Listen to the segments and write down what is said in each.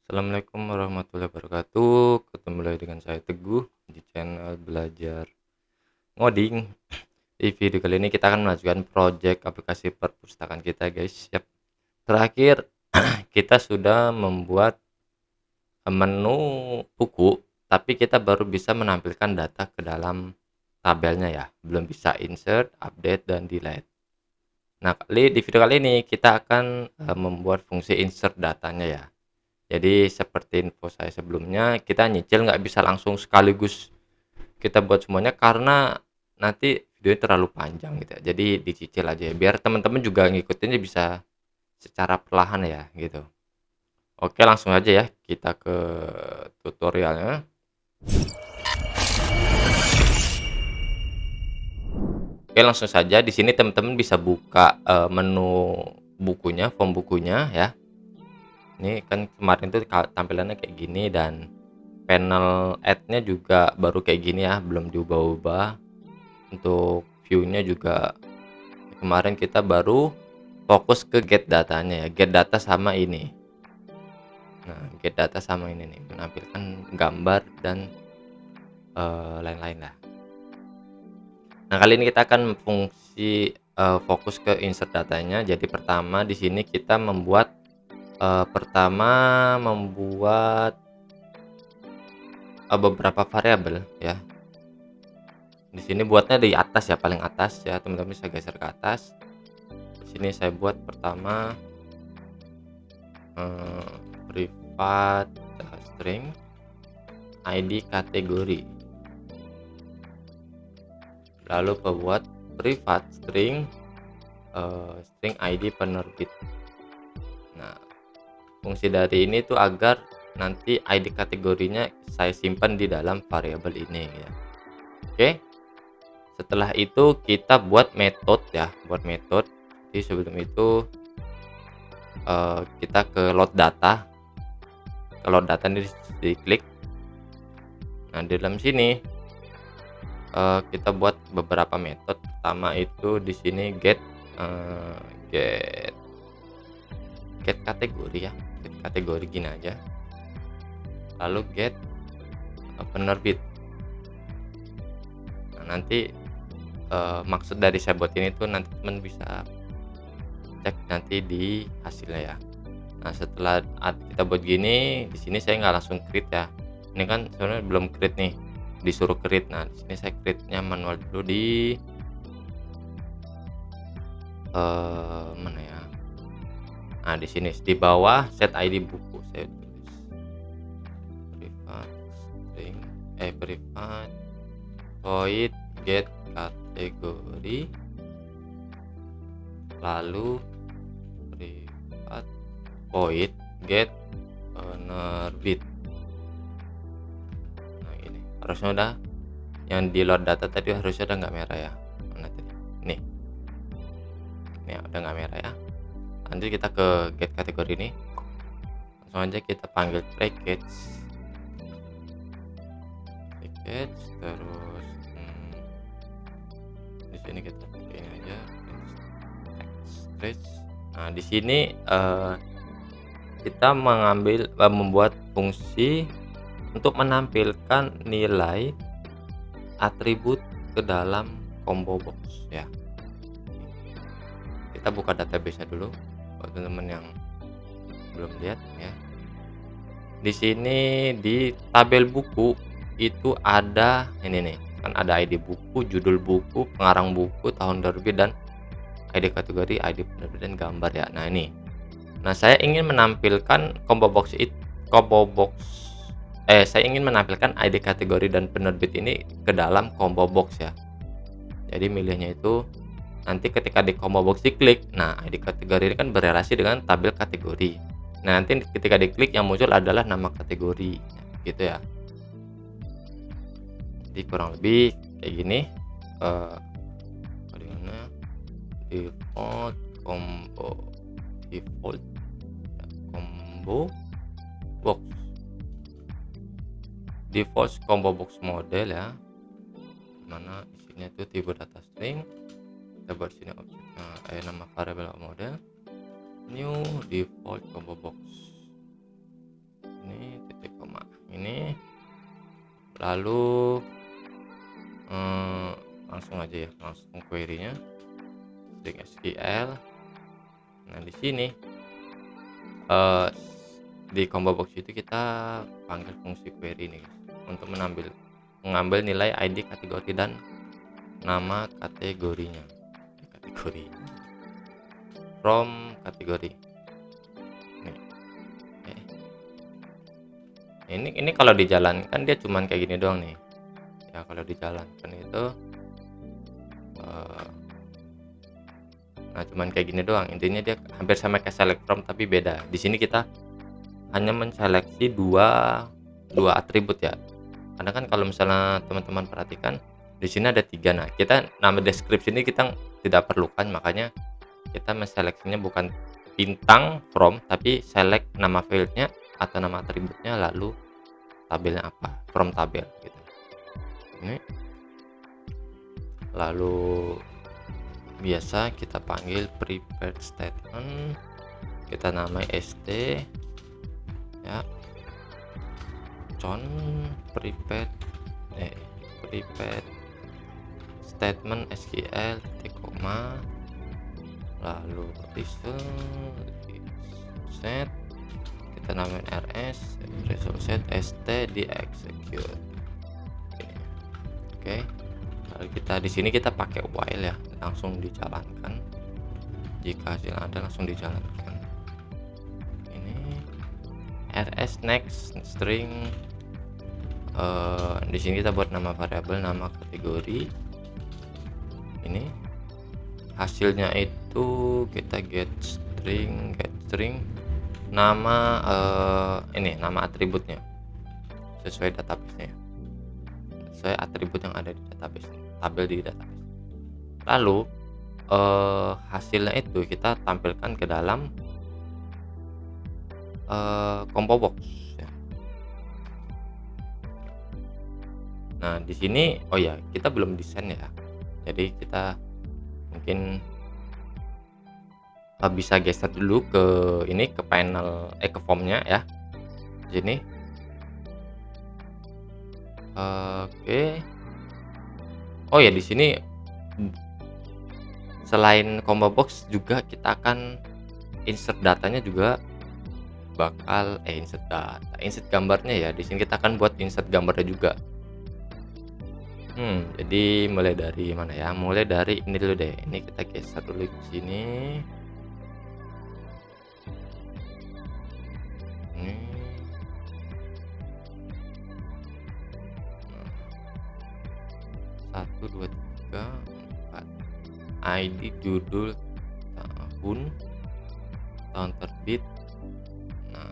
Assalamualaikum warahmatullahi wabarakatuh. Ketemu lagi dengan saya Teguh di channel belajar ngoding. Di video kali ini kita akan melanjutkan project aplikasi perpustakaan kita, guys. Siap. Terakhir kita sudah membuat menu buku, tapi kita baru bisa menampilkan data ke dalam tabelnya ya. Belum bisa insert, update, dan delete. Nah, di video kali ini kita akan membuat fungsi insert datanya ya. Jadi seperti info saya sebelumnya, kita nyicil nggak bisa langsung sekaligus kita buat semuanya karena nanti videonya terlalu panjang gitu ya. Jadi dicicil aja ya, biar teman-teman juga ngikutinnya bisa secara perlahan ya gitu. Oke, langsung aja ya kita ke tutorialnya. Oke, langsung saja di sini teman-teman bisa buka menu bukunya, form bukunya ya. Ini kan kemarin tuh tampilannya kayak gini dan panel add-nya juga baru kayak gini ya, belum diubah-ubah. Untuk view-nya juga kemarin kita baru fokus ke get datanya ya, get data sama ini. Nah, get data sama ini nih, menampilkan gambar dan lain-lain lah. Nah, kali ini kita akan fungsi fokus ke insert datanya. Jadi pertama di sini kita membuat beberapa variabel ya. Di sini buatnya di atas ya, paling atas ya, teman-teman bisa geser ke atas. Di sini saya buat pertama privat string ID kategori, lalu buat privat string ID penerbit. Nah, fungsi dari ini tuh agar nanti ID kategorinya saya simpan di dalam variabel ini ya. Oke, setelah itu kita buat metode ya, Jadi sebelum itu kita ke load data. Kalau data ini diklik. Nah, di dalam sini kita buat beberapa metode. Pertama itu di sini get kategori ya, get kategori gini aja. Lalu get penerbit. Nah, nanti maksud dari saya buat ini tuh nanti teman bisa cek nanti di hasilnya ya. Nah, setelah kita buat gini, di sini saya nggak langsung create ya. Ini kan sebenarnya belum create nih, disuruh create. Nah, di sini saya create-nya manual dulu di mana ya? Nah, di sini di bawah set ID buku saya tulis privat string privat void get kategori, lalu privat void get penerbit. Nah, ini harusnya udah, yang di load data tadi harusnya udah nggak merah ya. Mana tadi? Nih ya, udah nggak merah ya. Lanjut kita ke get kategori ini, langsung aja kita panggil package terus di sini kita pakai ini aja stretch. Nah, di sini kita membuat fungsi untuk menampilkan nilai atribut ke dalam combo box ya. Kita buka database-nya dulu buat teman-teman yang belum lihat ya. Di sini di tabel buku itu ada ini nih, kan ada ID buku, judul buku, pengarang buku, tahun terbit, dan ID kategori, ID penerbit, dan gambar ya. Nah, ini. Nah, saya ingin menampilkan saya ingin menampilkan ID kategori dan penerbit ini ke dalam combo box ya. Jadi milihnya itu nanti ketika di combo box diklik, nah ID kategori ini kan berelasi dengan tabel kategori. Nah, nanti ketika diklik yang muncul adalah nama kategori gitu ya. Jadi kurang lebih kayak gini. Bagaimana default box, default combo box model ya, mana isinya itu tipe data string. Kita buat sini objeknya nama variabel model new default combo box. Lalu langsung aja ya, langsung query-nya string SQL. Nah di sini di combo box itu kita panggil fungsi query nih guys, untuk mengambil nilai ID kategori dan nama kategorinya. Kategori from kategori nih. Ini kalau dijalankan dia cuman kayak gini doang nih ya. Kalau dijalankan itu nah cuman kayak gini doang, intinya dia hampir sama kayak select from tapi beda. Di sini kita hanya menseleksi dua atribut ya, karena kan kalau misalnya teman-teman perhatikan di sini ada 3. Nah kita nama deskripsi ini kita tidak perlukan, makanya kita menseleksinya bukan bintang from tapi select nama fieldnya atau nama atributnya, lalu tabelnya apa, from tabel gitu. Ini lalu biasa kita panggil prepared statement, kita namai st ya, con prepared statement SQL titik koma, lalu set kita namain rs result set st di execute. Oke. Lalu kita di sini kita pakai while ya, langsung dijalankan. Jika hasil ada langsung dijalankan. Ini rs next string. Di sini kita buat nama variabel, nama kategori. Ini hasilnya itu kita get string nama ini nama atributnya sesuai database-nya, sesuai atribut yang ada di database, tabel di database. Lalu hasilnya itu kita tampilkan ke dalam combo box ya. Nah di sini oh ya, kita belum desain ya, jadi kita mungkin bisa geser dulu ke ini, ke panel ke formnya ya di sini. Oke. Oh ya, di sini selain combo box juga kita akan insert datanya juga bakal insert gambarnya ya. Di sini kita akan buat insert gambarnya juga. Jadi mulai dari mana ya? Mulai dari ini dulu deh. Ini kita geser dulu ke sini. Ini 1 2 3 4 ID, judul, tahun terbit. Nah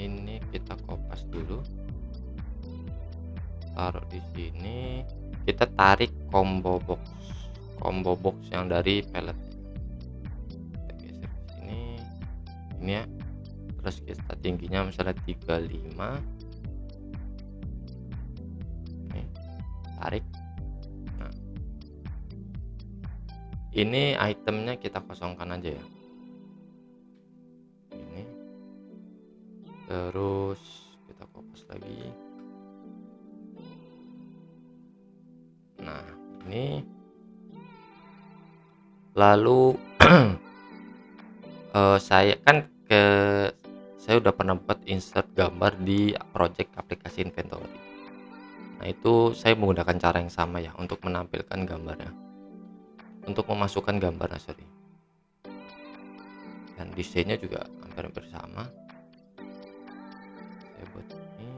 ini kita kopas dulu, taruh di sini. Kita tarik combo box yang dari palette, kita geser ke sini ini ya. Terus kita tingginya misalnya 35. Nih, tarik. Nah ini itemnya kita kosongkan aja ya, ini. Terus kita kopas lagi. Nah ini lalu saya udah pernah buat insert gambar di project aplikasi inventory. Nah itu saya menggunakan cara yang sama ya untuk menampilkan gambarnya, untuk memasukkan gambarnya sorry, dan desainnya juga hampir sama. Saya buat ini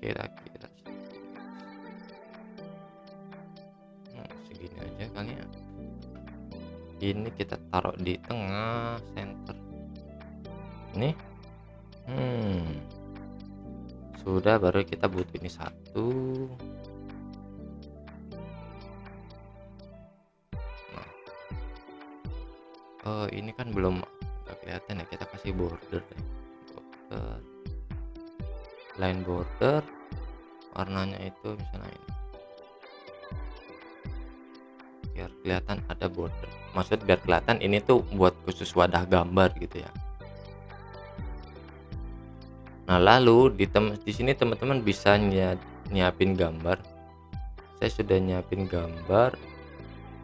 kira-kira segini aja kali ya. Ini kita taruh di tengah center ini. Sudah, baru kita butuh ini satu. Nah ini kan belum kelihatan ya, kita kasih border deh. Line border warnanya itu misalnya ini biar kelihatan ada border. Maksud biar kelihatan ini tuh buat khusus wadah gambar gitu ya. Nah, lalu di sini teman-teman bisa nyiapin gambar. Saya sudah nyiapin gambar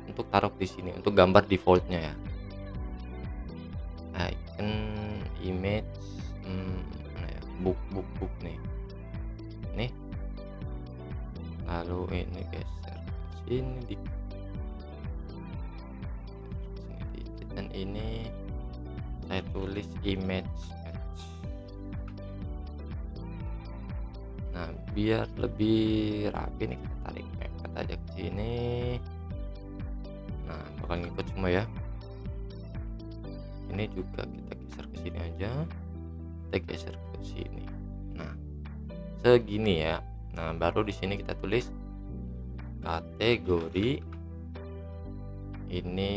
untuk taruh di sini, untuk gambar defaultnya ya. Icon, image, mana ya? Book nih. Nih. Lalu ini geser ke sini dikit. Dan ini saya tulis image. Nah, biar lebih rapi nih kita tarik mepet aja ke sini. Nah, bakal ngikut semua ya. Ini juga kita geser ke sini aja. Kita geser ke sini. Nah, segini ya. Nah, baru di sini kita tulis kategori ini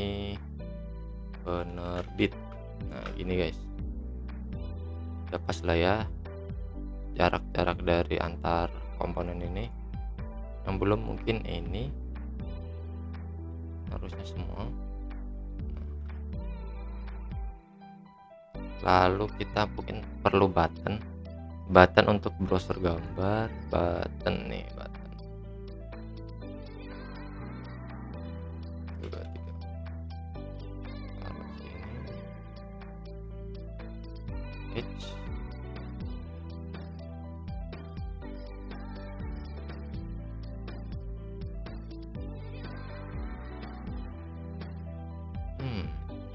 penerbit. Nah, gini guys. Udah pas lah ya. Jarak dari antar komponen ini. Yang belum mungkin ini harusnya semua. Lalu kita mungkin perlu button untuk browser gambar, button. Dua, tiga. Taruh sini. H.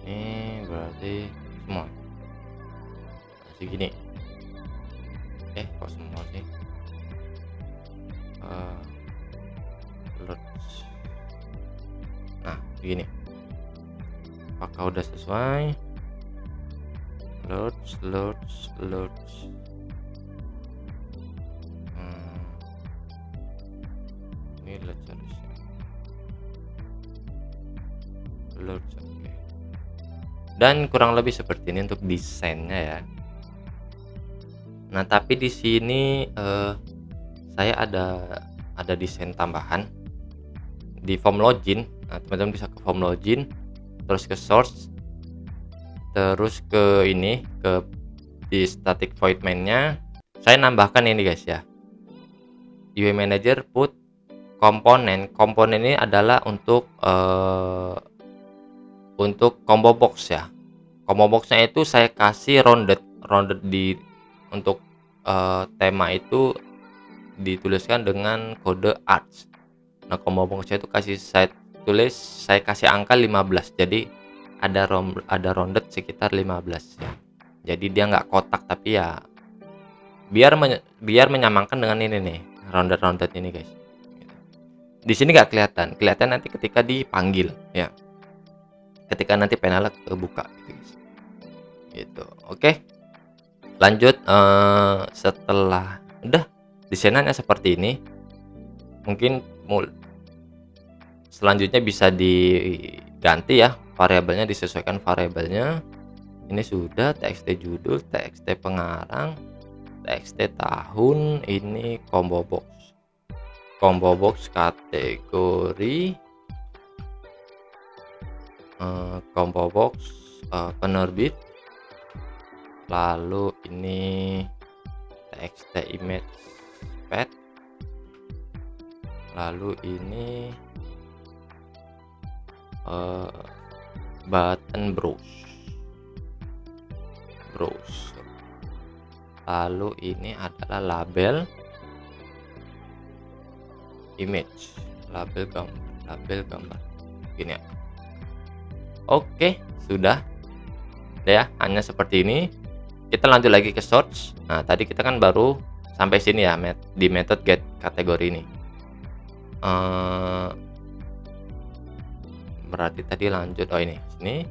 Ini berarti semua. Segini. Kok semua sih? Nah, begini. Apakah udah sesuai? Load. Ini load harusnya. Load, oke. Dan kurang lebih seperti ini untuk desainnya ya. Nah, tapi di sini saya ada desain tambahan di form login. Nah, teman-teman bisa ke form login, terus ke source, terus ke ini, di static void main-nya saya nambahkan ini guys ya. UI manager put komponen ini adalah untuk combo box ya. Combo boxnya itu saya kasih rounded untuk tema itu dituliskan dengan kode arts. Nah, combo boxnya itu saya kasih angka 15. Jadi ada rounded sekitar 15 ya. Jadi dia nggak kotak, tapi ya biar menyamakan dengan ini nih, rounded ini guys. Di sini nggak kelihatan nanti ketika dipanggil ya. Ketika nanti panelnya kebuka gitu guys. Gitu. Oke. Lanjut, setelah udah desainannya seperti ini, mungkin selanjutnya bisa diganti ya, variabelnya disesuaikan variabelnya. Ini sudah txt judul, txt pengarang, txt tahun, ini combo box kategori, combo box penerbit. Lalu ini txt image pad, lalu ini button browse, lalu ini adalah label image, label gambar gini ya. Oke, sudah ya, hanya seperti ini. Kita lanjut lagi ke search. Nah, tadi kita kan baru sampai sini ya, di method get kategori ini. Berarti tadi lanjut ini sini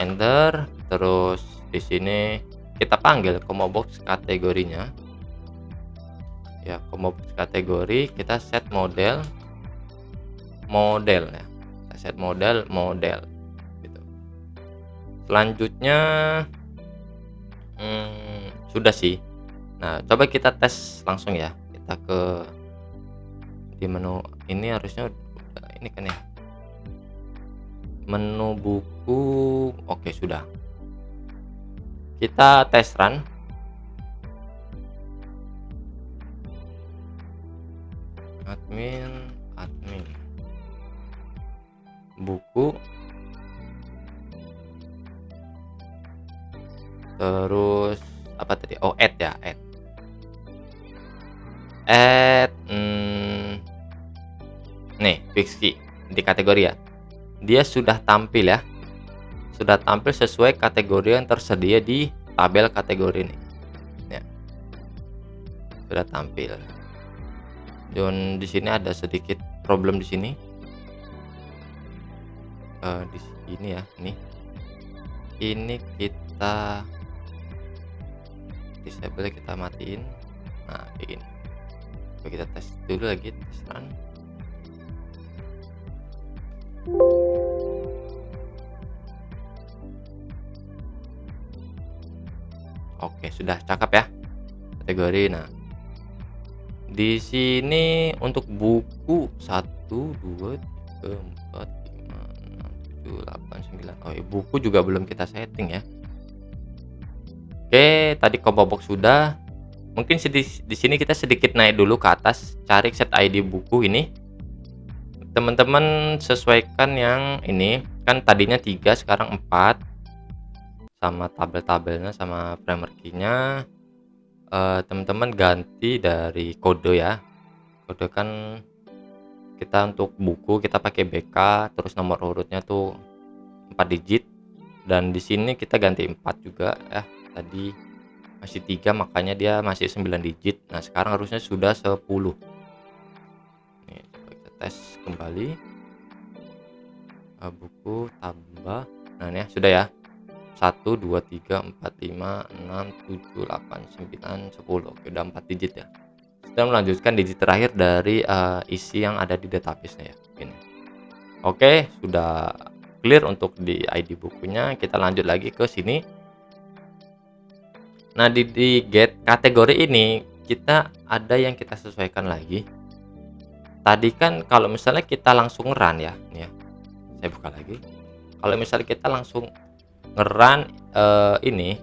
enter, terus di sini kita panggil combo box kategorinya ya. Combo box kategori kita set model ya, kita set model gitu. Selanjutnya sudah sih. Nah, coba kita tes langsung ya. Kita ke di menu ini, harusnya udah ini kan ya. Menu buku, oke sudah. Kita tes run. Admin buku, terus apa tadi? Oh, add ya, add nih fiksi di kategori ya. Dia sudah tampil ya. Sudah tampil sesuai kategori yang tersedia di tabel kategori ini. Ya. Sudah tampil. Dan di sini ada sedikit problem di sini. Di sini ya, ini kita disable, kita matiin. Nah, kayak gini. Coba kita tes dulu lagi, tes run. Oke, sudah cakep ya kategori. Nah, di sini untuk buku 1 2 3 4 5 6 7 8 9. Oh, buku juga belum kita setting ya. Oke, tadi combo box sudah. Mungkin di sini kita sedikit naik dulu ke atas, cari set ID buku ini. Teman-teman sesuaikan yang ini, kan tadinya 3 sekarang 4. Sama tabel-tabelnya sama primer key-nya. Teman-teman ganti dari kode ya. Kode kan kita untuk buku kita pakai BK, terus nomor urutnya tuh 4 digit, dan di sini kita ganti 4 juga ya. Tadi masih 3, makanya dia masih 9 digit. Nah, sekarang harusnya sudah 10. Nih, coba kita tes kembali. Buku tambah. Nah, ini ya, sudah ya. 1 2 3 4 5 6 7 8 9 10. Oke, udah 4 digit ya. Kita melanjutkan digit terakhir dari isi yang ada di database-nya ya. Ini. Oke, sudah clear untuk di ID bukunya. Kita lanjut lagi ke sini. Nah, di get kategori ini kita ada yang kita sesuaikan lagi. Tadi kan kalau misalnya kita langsung run ya, nih ya. Saya buka lagi. Kalau misalnya kita langsung nge-run ini,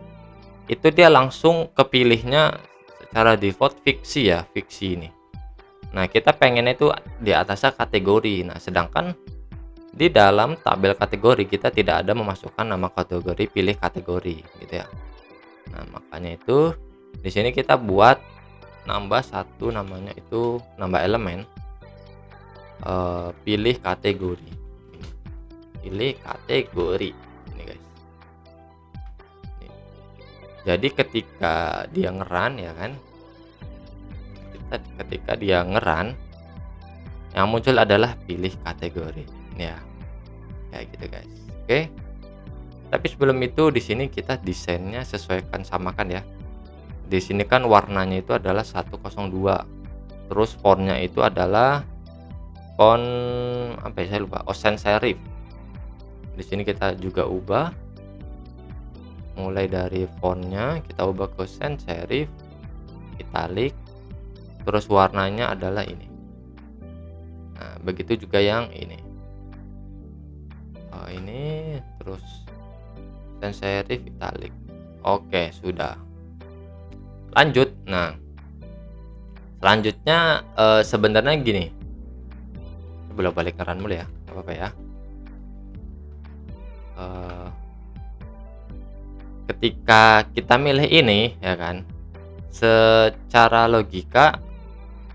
itu dia langsung kepilihnya secara default fiksi ya, fiksi ini. Nah, kita pengen itu di atasnya kategori. Nah, sedangkan di dalam tabel kategori kita tidak ada memasukkan nama kategori, pilih kategori gitu ya. Nah, makanya itu di sini kita buat nambah satu, namanya itu nambah elemen, pilih kategori. Pilih kategori ini guys. Jadi ketika dia ngeran ya kan, ketika dia ngeran, yang muncul adalah pilih kategori ya, kayak gitu guys. Oke, tapi sebelum itu di sini kita desainnya sesuaikan, samakan ya. Di sini kan warnanya itu adalah 102, terus fontnya itu adalah font apa ya, saya lupa, sans serif. Di sini kita juga ubah, mulai dari fontnya kita ubah ke sans serif, italic, terus warnanya adalah ini. Nah, begitu juga yang ini. Ini terus sans serif, italic. Oke, sudah. Lanjut. Nah, selanjutnya sebenarnya gini. Bolak balik ke run mulai ya, nggak apa-apa ya. Ketika kita milih ini ya kan, secara logika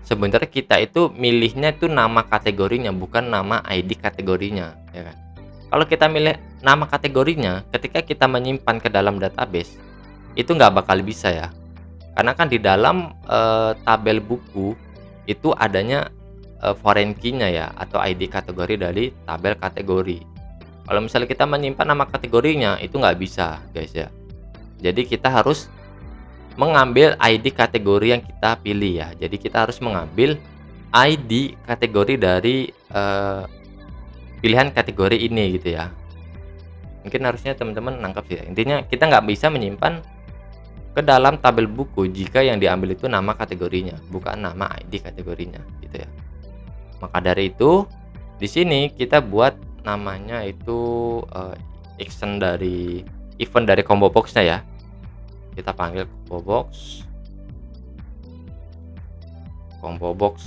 sebenarnya kita itu milihnya itu nama kategorinya, bukan nama ID kategorinya ya kan. Kalau kita milih nama kategorinya, ketika kita menyimpan ke dalam database itu nggak bakal bisa ya, karena kan di dalam tabel buku itu adanya foreign key-nya ya, atau ID kategori dari tabel kategori. Kalau misalnya kita menyimpan nama kategorinya itu nggak bisa guys ya. Jadi kita harus mengambil ID kategori yang kita pilih ya. Jadi kita harus mengambil ID kategori dari pilihan kategori ini gitu ya. Mungkin harusnya teman-teman nangkap sih ya. Intinya kita nggak bisa menyimpan ke dalam tabel buku jika yang diambil itu nama kategorinya, bukan nama ID kategorinya gitu ya. Maka dari itu di sini kita buat namanya itu action dari event dari combo box-nya ya. Kita panggil combo box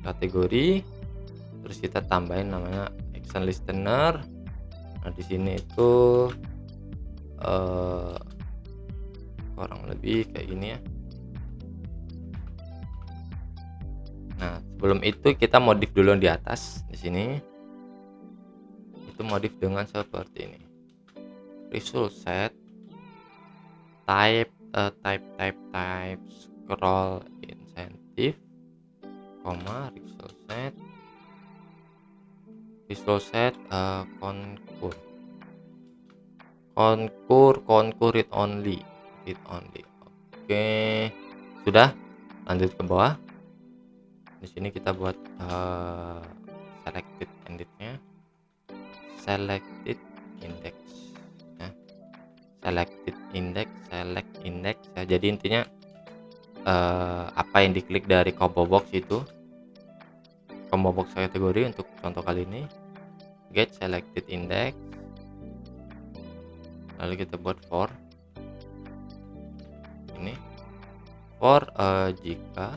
kategori, terus kita tambahin namanya action listener. Nah, di sini itu kurang lebih kayak gini ya. Nah, sebelum itu kita modif dulu di atas di sini. Itu modif dengan seperti ini. Result set type scroll incentive, result set concour read only. Oke, sudah. Lanjut ke bawah. Di sini kita buat selected index ya. Select index ya. Jadi intinya apa yang diklik dari combo box itu, combo box kategori untuk contoh kali ini get selected index, lalu kita buat for ini jika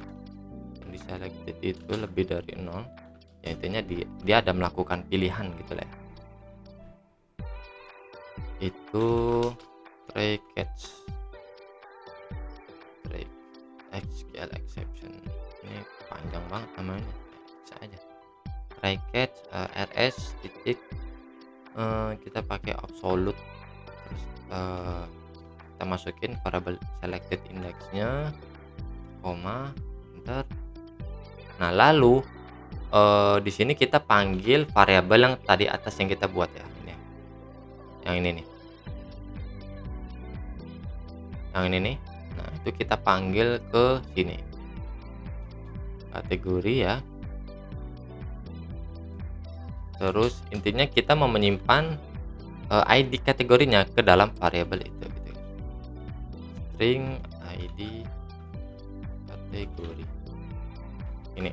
di selected itu lebih dari 0 ya, intinya dia ada melakukan pilihan gitu lah ya. Itu try catch SQL exception, ini panjang banget namanya, bisa aja try catch rs titik kita pakai absolute, terus kita masukin variable selected indexnya, koma, enter. Nah, lalu di sini kita panggil variabel yang tadi atas yang kita buat ya, ini yang ini nih, yang ini nih. Nah, itu kita panggil ke sini kategori ya. Terus intinya kita mau menyimpan ID kategorinya ke dalam variabel itu gitu. String ID kategori ini.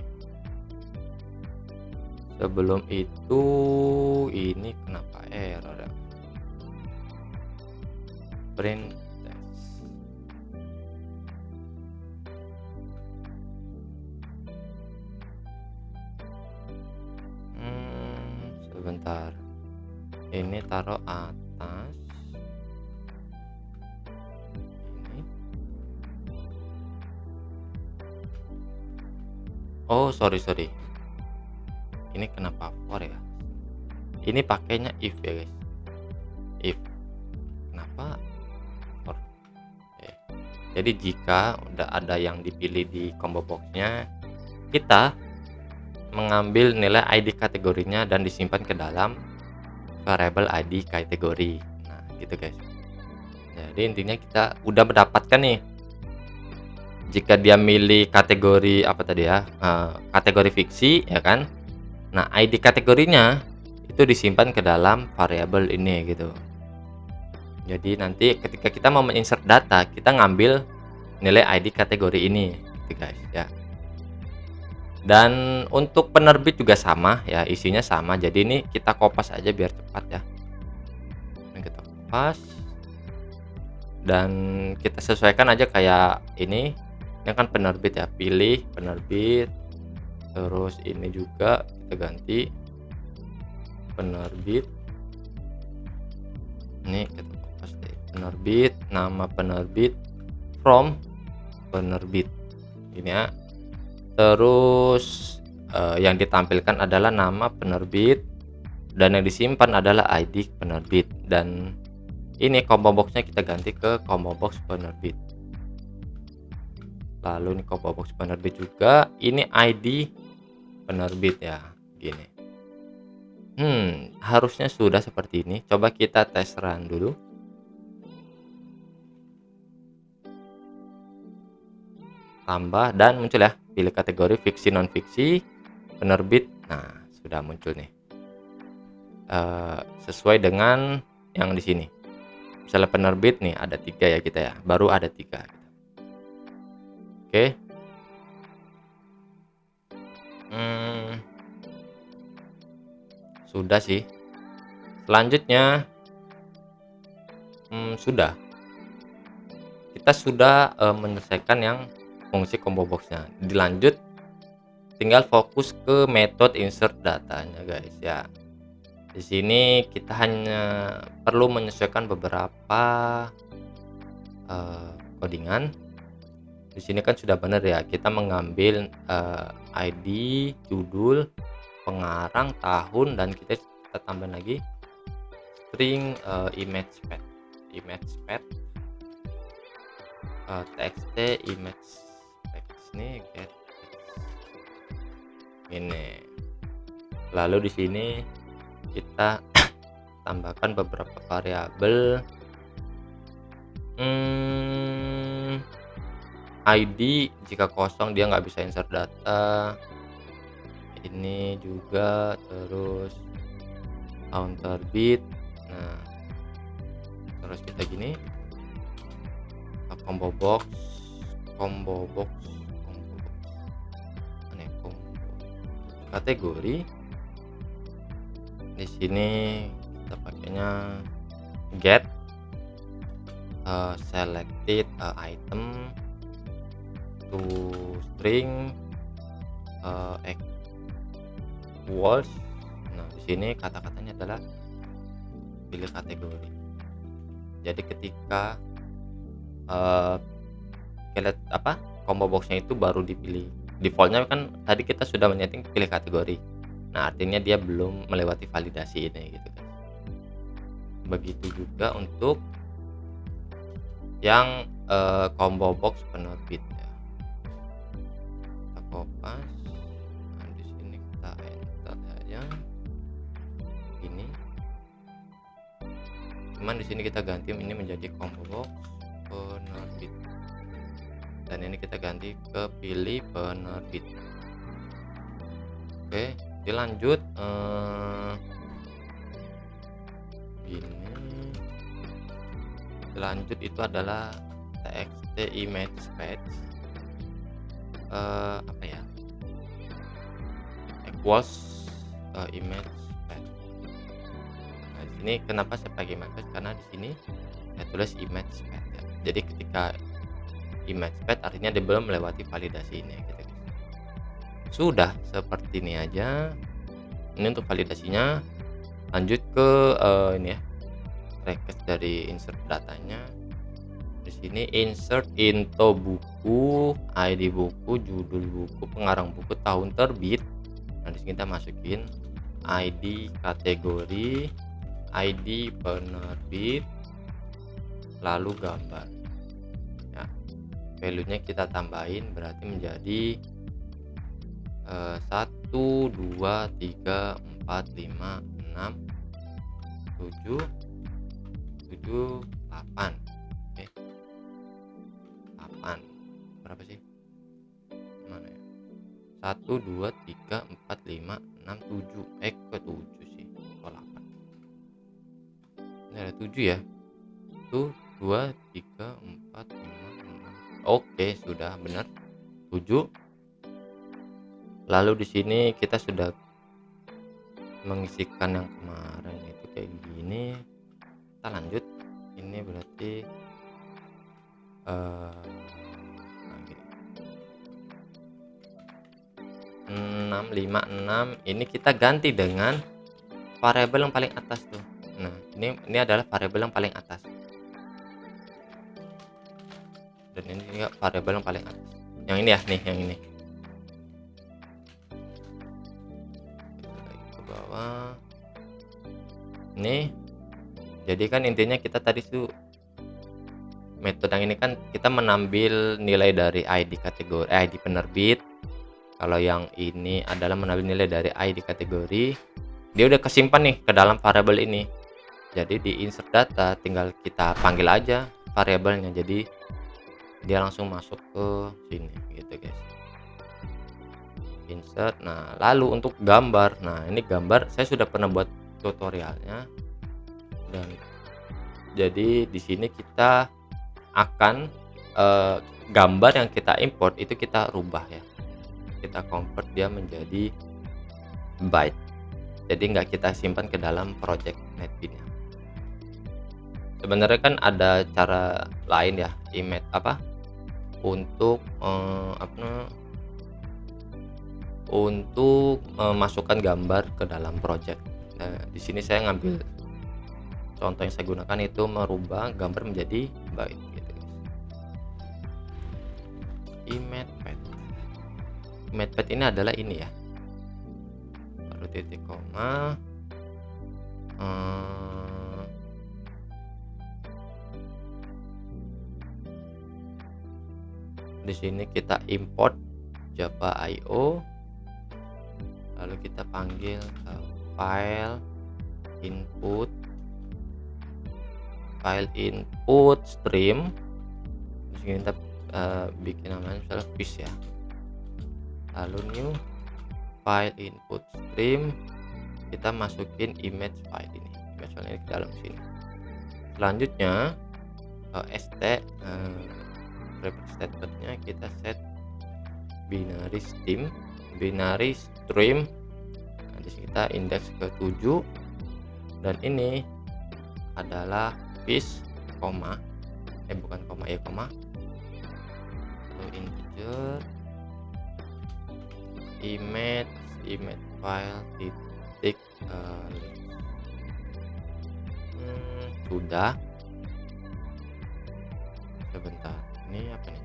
Sebelum itu ini kenapa error ya? Print text. Sebentar, ini taruh atas ini. Oh, sorry, ini kenapa for ya, ini pakainya if ya guys, if. Kenapa for? Jadi jika udah ada yang dipilih di combo boxnya, kita mengambil nilai ID kategorinya dan disimpan ke dalam variable ID kategori. Nah, gitu guys. Jadi intinya kita udah mendapatkan nih, jika dia milih kategori apa tadi ya, kategori fiksi ya kan. Nah, ID kategorinya itu disimpan ke dalam variabel ini gitu. Jadi nanti ketika kita mau menginsert data, kita ngambil nilai ID kategori ini gitu guys ya. Dan untuk penerbit juga sama ya, isinya sama. Jadi ini kita kopas aja biar cepat ya. Ini kita kopas dan kita sesuaikan aja kayak ini kan penerbit ya, pilih penerbit. Terus ini juga kita ganti penerbit. Ini kita kopas deh, penerbit, nama penerbit, from penerbit ini ya. Terus yang ditampilkan adalah nama penerbit dan yang disimpan adalah ID penerbit. Dan ini combo boxnya kita ganti ke combo box penerbit. Lalu ini combo box penerbit juga, ini ID penerbit ya, gini. Harusnya sudah seperti ini. Coba kita tes run dulu. Tambah dan muncul ya, pilih kategori fiksi non fiksi penerbit. Nah, sudah muncul nih sesuai dengan yang di sini. Misalnya penerbit nih ada 3 ya kita ya, baru ada 3 gitu. Oke. Sudah sih. Selanjutnya sudah. Kita sudah, menyelesaikan yang fungsi combo box-nya. Dilanjut tinggal fokus ke metode insert datanya, guys, ya. Di sini kita hanya perlu menyesuaikan beberapa, codingan. Di sini kan sudah benar ya, kita mengambil, ID, judul, pengarang, tahun, dan kita tambah lagi string, image path, txt image text ini get ini. Lalu di sini kita tambahkan beberapa variabel, ID jika kosong dia nggak bisa insert data. Ini juga, terus counter bit. Nah, terus kita gini, combo box, mana ya, kategori. Di sini kita pakainya get, selected, item to string, equals. Nah, di sini kata-katanya adalah pilih kategori. Jadi ketika combo boxnya itu baru dipilih. Defaultnya kan tadi kita sudah menyeting pilih kategori. Nah, artinya dia belum melewati validasi ini gitu kan. Begitu juga untuk yang combo box penerbit ya. Kita kopas. Nah, di sini kita enter aja. Ini. Cuman di sini kita ganti ini menjadi combo box penerbit. Dan ini kita ganti ke pilih penerbit. Oke, dilanjut ini. Dilanjut itu adalah txt image path, equals image path. Nah, di sini kenapa saya pakai image path, karena di sini saya tulis image path ya. Jadi ketika image path artinya dia belum melewati validasi ini gitu. Sudah seperti ini aja. Ini untuk validasinya. Lanjut ke ini ya, request dari insert datanya. Di sini insert info buku, ID buku, judul buku, pengarang buku, tahun terbit. Nah, di sini kita masukin ID kategori, ID penerbit, lalu gambar. Ya, value-nya kita tambahin berarti menjadi 1, 2, 3, 4, 5, 6, 7, 8. Oke. 8. Berapa sih? Mana ya? 1, 2, 3, 4, 5, 6, 7. Ke 7 sih. Oh, 8. Ini ada 7 ya. 1, 2, 3, 4, 5, 6. Oke, sudah benar. 7. Lalu di sini kita sudah mengisikan yang kemarin itu kayak gini. Kita lanjut. Ini berarti 6, 5, 6. Ini kita ganti dengan variabel yang paling atas tuh. Nah, ini adalah variabel yang paling atas. Dan ini juga variabel yang paling atas. Yang ini ya, nih, yang ini. Ini jadi kan intinya kita tadi tuh metode yang ini kan kita menambil nilai dari ID kategori, ID penerbit. Kalau yang ini adalah menambil nilai dari ID kategori, dia udah kesimpan nih ke dalam variabel ini. Jadi di insert data tinggal kita panggil aja variabelnya, jadi dia langsung masuk ke sini gitu guys. Insert. Nah, lalu untuk gambar, nah ini gambar saya sudah pernah buat tutorialnya. Dan jadi di sini kita akan gambar yang kita import itu kita rubah ya, kita convert dia menjadi byte. jadi nggak kita simpan ke dalam project netbin-nya. Sebenarnya kan ada cara lain ya, untuk masukkan gambar ke dalam project. Nah, di sini saya ngambil contoh yang saya gunakan itu merubah gambar menjadi byte gitu guys. ImagePad ini adalah ini ya, lalu titik koma, di sini kita import Java.io, lalu kita panggil file input stream. Di sini kita bikin namanya misalnya fish ya, lalu new file input stream, kita masukin image file ini ke dalam sini. Selanjutnya reference statementnya kita set binary stream. Nah, di sini kita indeks ke 7 dan ini adalah fish koma bukan koma lalu integer image file titik sudah. Sebentar, ini apa nih?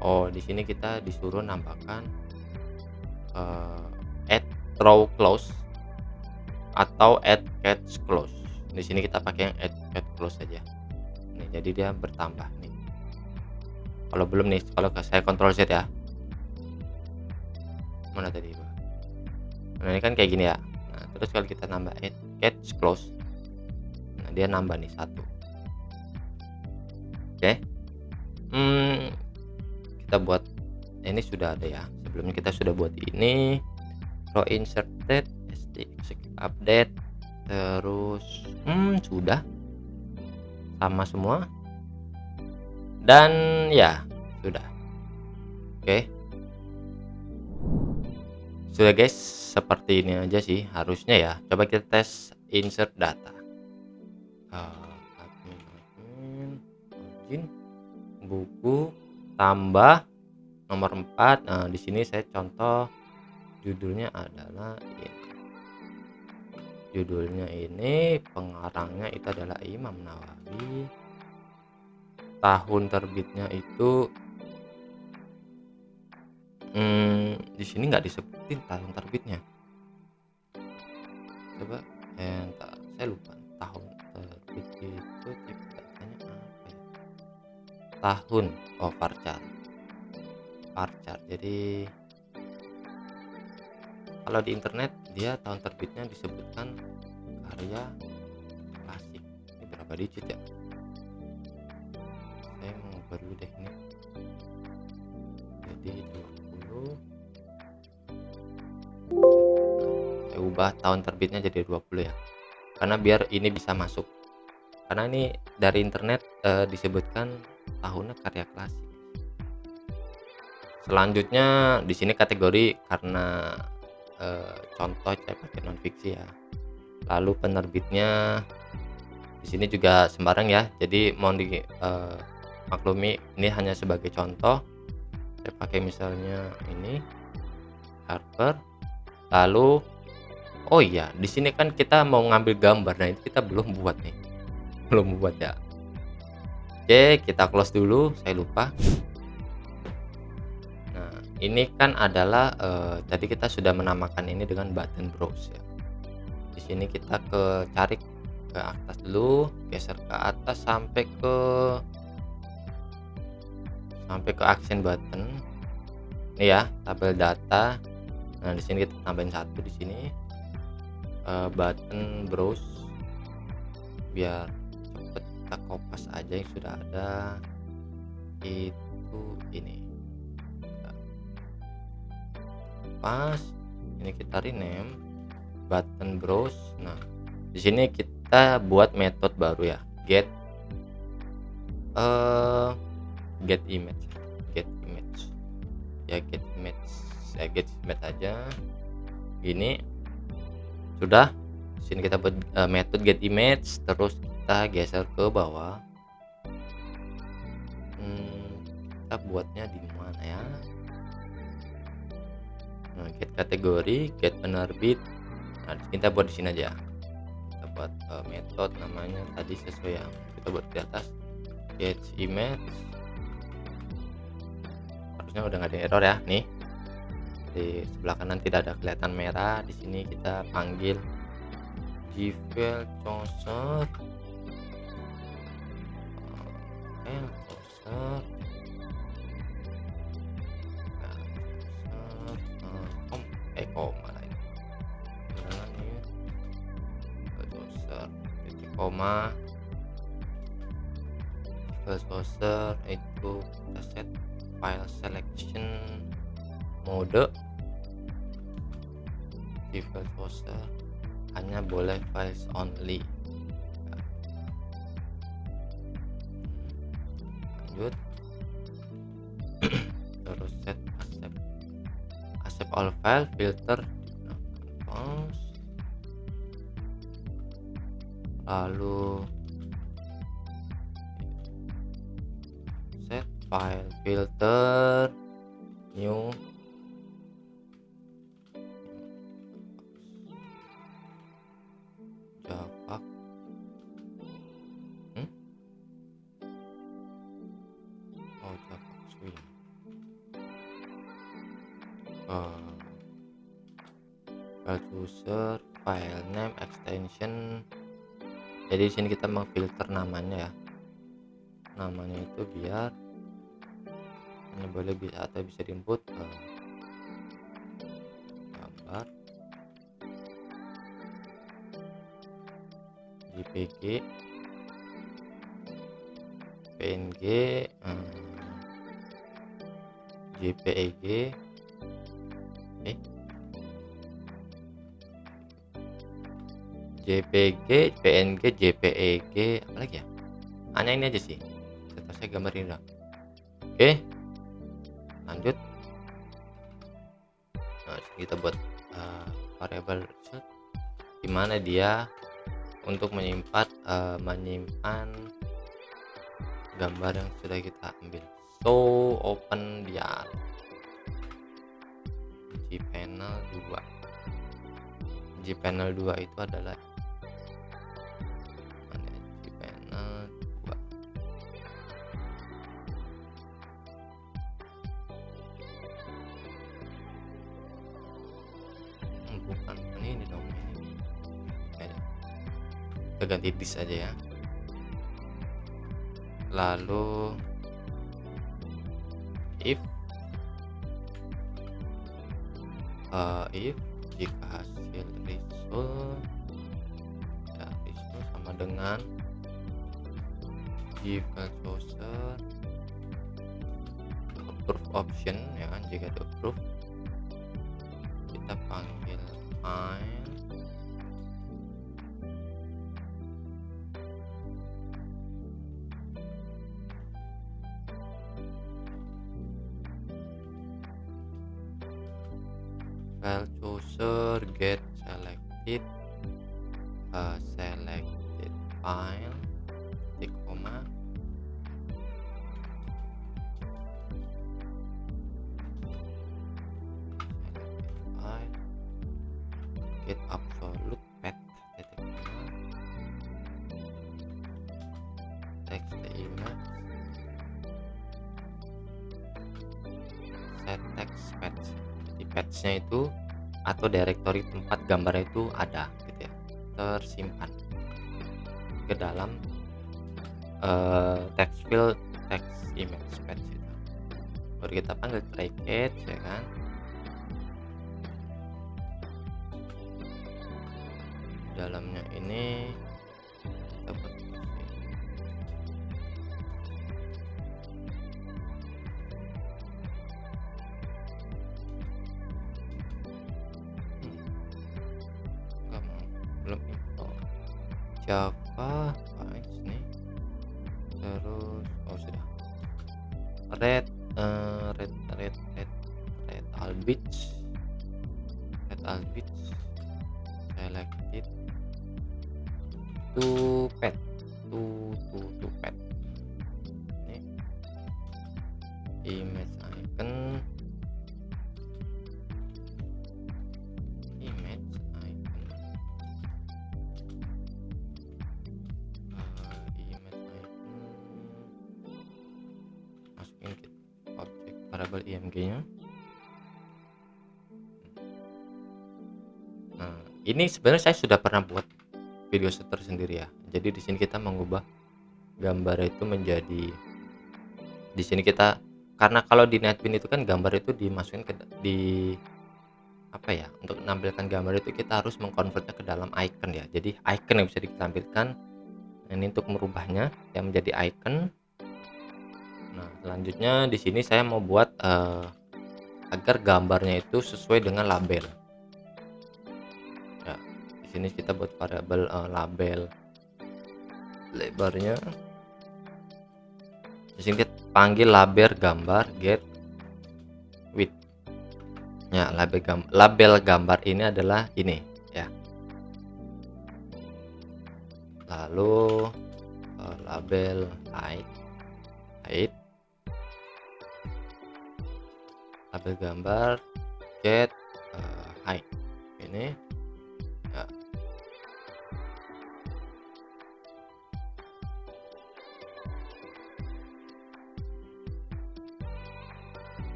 Oh, di sini kita disuruh nambahkan add throw close atau add catch close. Di sini kita pakai yang add catch close saja. Nih, jadi dia bertambah nih. Kalau belum nih, kalau saya Ctrl Z ya. Mana tadi, Pak? Nah, ini kan kayak gini ya. Nah, terus kalau kita nambah add catch close, nah dia nambah nih 1. Oke. Kita buat ini sudah ada ya. Sebelumnya kita sudah buat ini. Row inserted, update, terus sudah sama semua dan ya sudah. Oke, sudah guys, seperti ini aja sih harusnya ya. Coba kita tes insert data. Admin buku tambah nomor 4. Nah, di sini saya contoh judulnya adalah ini. Judulnya ini, pengarangnya itu adalah Imam Nawawi. Tahun terbitnya itu di sini nggak disebutin tahun terbitnya. Coba entar, saya lupa tahun terbit itu tipe datanya apa ya? Tahun, varchar. Jadi kalau di internet dia tahun terbitnya disebutkan karya klasik. Ini berapa digit ya? Saya mau ubah dulu deh ini. Jadi 20. Saya ubah tahun terbitnya jadi 20 ya. Karena biar ini bisa masuk. Karena ini dari internet disebutkan tahunnya karya klasik. Selanjutnya di sini kategori karena contoh saya pakai non fiksi ya. Lalu penerbitnya di sini juga sembarang ya. Jadi mohon maklumi, ini hanya sebagai contoh. Saya pakai misalnya ini Harper. Lalu oh iya, di sini kan kita mau ngambil gambar. Nah, itu kita belum buat nih. Belum buat ya. Oke, kita close dulu, saya lupa. Ini kan adalah tadi kita sudah menamakan ini dengan button browse ya. Di sini kita cari ke atas dulu, geser ke atas sampai ke action button. Ini ya, tabel data. Nah, di sini kita tambahin 1 di sini. Button browse biar cepet, kita kopas aja yang sudah ada. Itu ini. Pas ini kita rename button browse. Nah, di sini kita buat metode baru ya, get image ya, get image aja. Ini Sudah, di sini kita buat method get image, terus kita geser ke bawah. Kita buatnya di mana ya? Nah, get kategori, get penerbit. Nah, kita buat di sini aja. Kita buat method namanya tadi sesuai yang kita buat di atas. Get image. Harusnya udah nggak ada error ya. Nih, di sebelah kanan tidak ada kelihatan merah. Di sini kita panggil gfile chooser koma lagi mana nih chooser titik koma chooser itu kita set file selection mode file chooser hanya boleh files only. Lanjut terus set accept all file filter lalu set file filter new java java swing file chooser file name extension. Jadi di sini kita memfilter namanya ya, namanya itu biar hanya boleh bisa atau bisa diinput gambar JPG PNG JPEG JPG, PNG, JPEG, apa lagi ya? Hanya ini aja sih. Setelah saya gambarin udah. Oke, lanjut. Nah, kita buat variable result, dimana dia untuk menyimpan gambar yang sudah kita ambil. So open dia gpanel 2. gpanel 2 itu adalah bukan ini dong, ini kita ganti disk aja ya. Lalu if jika hasil result sama dengan gfile chooser approve option ya kan, jika di approve kita panggil file file chooser get selected selected file titik koma selected file get absolute path titik koma text the image set text patch. Jadi patchnya itu atau directory tempat gambarnya itu ada gitu ya, tersimpan ke dalam text field text image patch itu. Baru kita panggil try catch ya kan. Dalamnya ini kita buat belum info Java files nih, terus sudah red albits selected to pet to pet. Ini image icon, image icon, image icon, masukin objek variable img nya. Nah, ini sebenarnya saya sudah pernah buat video shooter sendiri ya. Jadi di sini kita mengubah gambar itu menjadi, di sini kita, karena kalau di Netbeans itu kan gambar itu dimasukin ke di apa ya, untuk menampilkan gambar itu kita harus mengkonvertnya ke dalam icon ya. Jadi icon yang bisa ditampilkan. Nah, ini untuk merubahnya yang menjadi icon. Nah, selanjutnya di sini saya mau buat agar gambarnya itu sesuai dengan label. Ya, di sini kita buat variabel label lebarnya. Di sini kita panggil label gambar get width. Ya, label gambar ini adalah ini ya. Lalu label height, label gambar get height ini ya.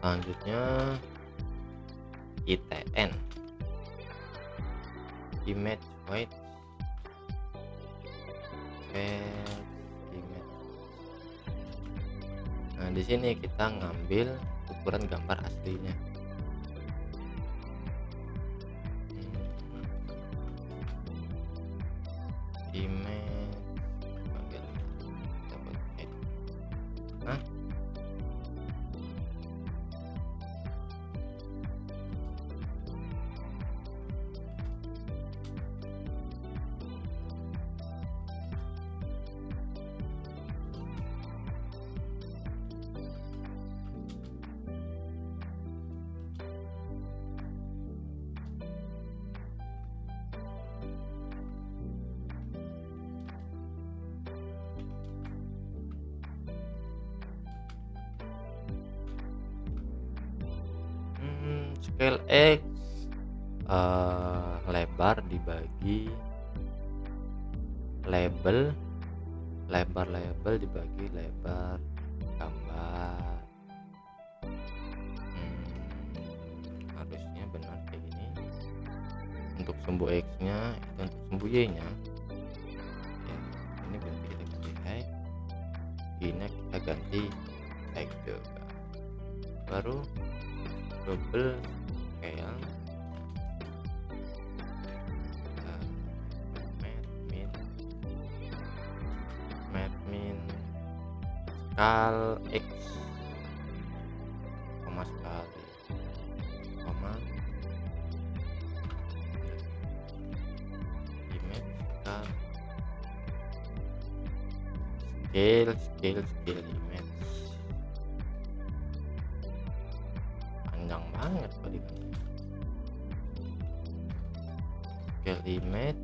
Selanjutnya ITN, image weight, image. Nah, di sini kita ngambil ukuran gambar aslinya. Image panggil dapat height. Nah, scale X lebar dibagi label, lebar dibagi lebar gambar. Harusnya benar kayak gini. Untuk sumbu X nya itu, untuk sumbu Y nya ya, ini berarti kita ganti height, ini kita ganti height juga. Baru double scale min skal X koma sekali koma image skal scale image. Panjang banget kalau diganti. Scale image,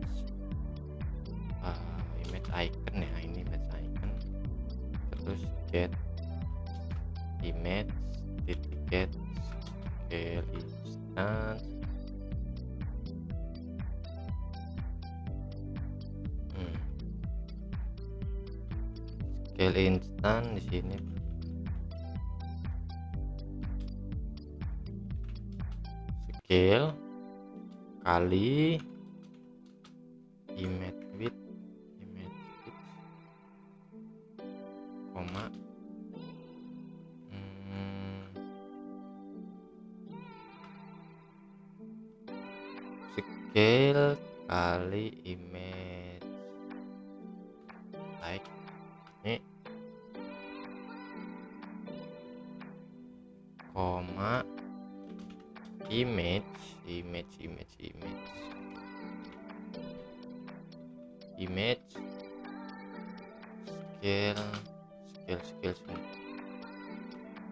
image icon ya, ini image icon. Terus get image titik get scale instance. Scale instant di sini scale kali image width koma scale kali image like ini koma image scale sini.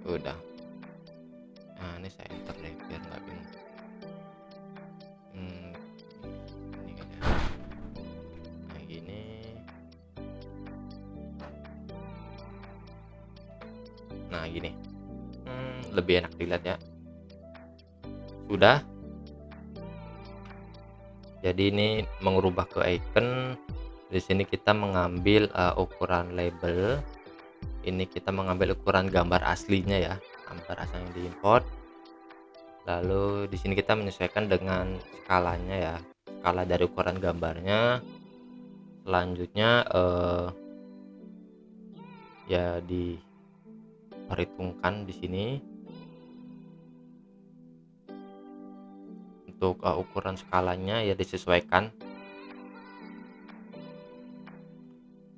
Udah. Nah, ini saya enter deh biar nggak bingung. Nah gini, lebih enak dilihat ya. Sudah. Jadi ini mengubah ke icon. Di sini kita mengambil ukuran label. Ini kita mengambil ukuran gambar aslinya ya, gambar asli yang diimport. Lalu di sini kita menyesuaikan dengan skalanya ya, skala dari ukuran gambarnya. Selanjutnya ya diperhitungkan di sini untuk ukuran skalanya ya disesuaikan.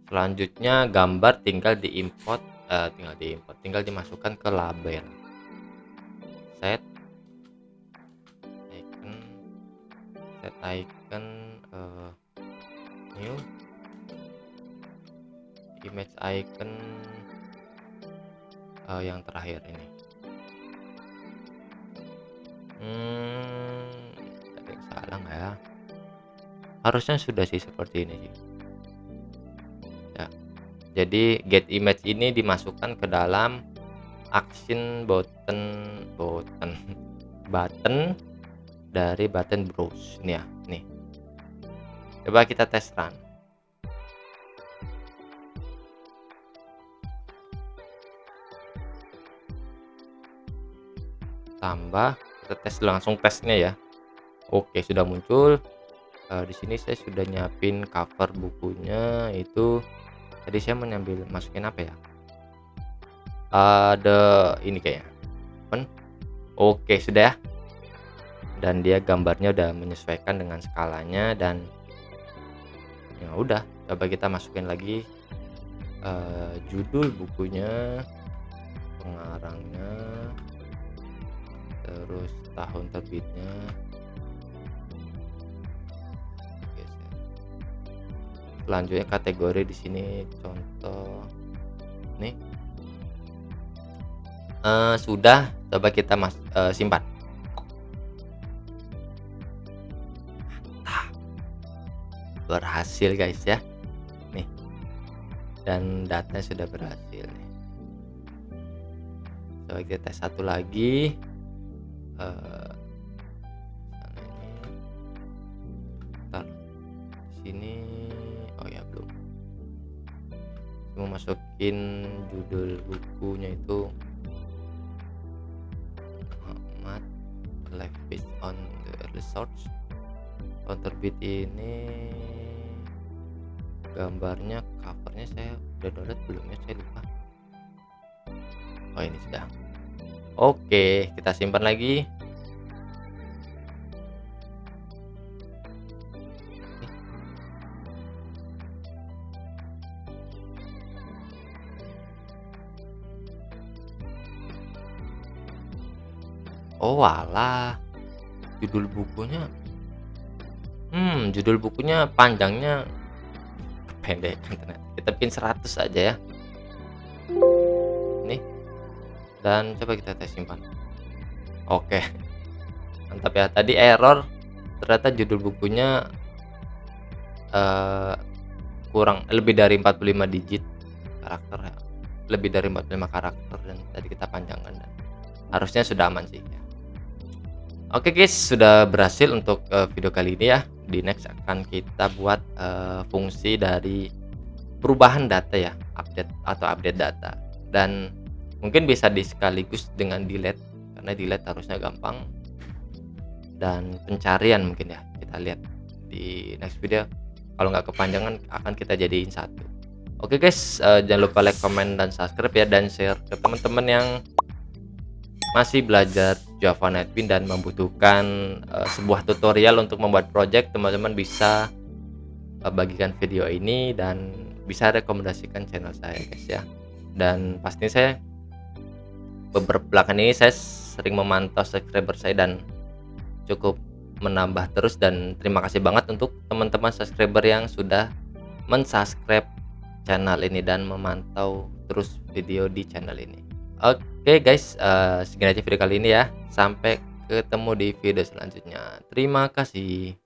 Selanjutnya gambar tinggal diimport, tinggal dimasukkan ke label. Set icon, new image icon, yang terakhir ini. Ada yang salah nggak ya? Harusnya sudah sih seperti ini sih. Ya, jadi get image ini dimasukkan ke dalam action button dari button browse ini ya, nih. Coba kita tes run. Tambah, kita tes langsung tesnya ya. Oke, sudah muncul. Di sini saya sudah nyiapin cover bukunya itu. Tadi saya mau masukin apa ya? Ada ini kayaknya. Oke, sudah ya. Dan dia gambarnya udah menyesuaikan dengan skalanya dan ya udah, coba kita masukin lagi judul bukunya, pengarangnya, terus tahun terbitnya. Oke, selanjutnya kategori di sini contoh nih. Sudah, coba kita simpan. Berhasil guys ya, nih, dan datanya sudah berhasil nih. Coba kita tes satu lagi. Ntar sini, oh ya belum. Mau masukin judul bukunya itu Muhammad Life Based on the Early Source. Tahun terbit ini, gambarnya, covernya saya udah download belum ya, saya lupa. Oh ini sudah. Oke, kita simpan lagi. Oh walah, judul bukunya panjangnya kependekan ternyata. Kita bikin 100 aja ya. Nih. Dan coba kita tes simpan. Oke. Mantap ya. Tadi error, ternyata judul bukunya kurang, lebih dari 45 digit karakter ya. Lebih dari 45 karakter dan tadi kita panjangkan dan harusnya sudah aman sih ya. Oke guys, sudah berhasil untuk video kali ini ya. Di next akan kita buat fungsi dari perubahan data ya, update data, dan mungkin bisa sekaligus dengan delete, karena delete harusnya gampang, dan pencarian mungkin ya, kita lihat di next video. Kalau nggak kepanjangan akan kita jadiin satu. Oke guys, jangan lupa like, comment, dan subscribe ya, dan share ke teman-teman yang masih belajar Java NetBeans dan membutuhkan sebuah tutorial untuk membuat project. Teman-teman bisa bagikan video ini dan bisa rekomendasikan channel saya guys ya. Dan pastinya saya beberapa belakangan ini saya sering memantau subscriber saya dan cukup menambah terus, dan terima kasih banget untuk teman-teman subscriber yang sudah mensubscribe channel ini dan memantau terus video di channel ini. Oke guys, segini aja video kali ini ya. Sampai ketemu di video selanjutnya. Terima kasih.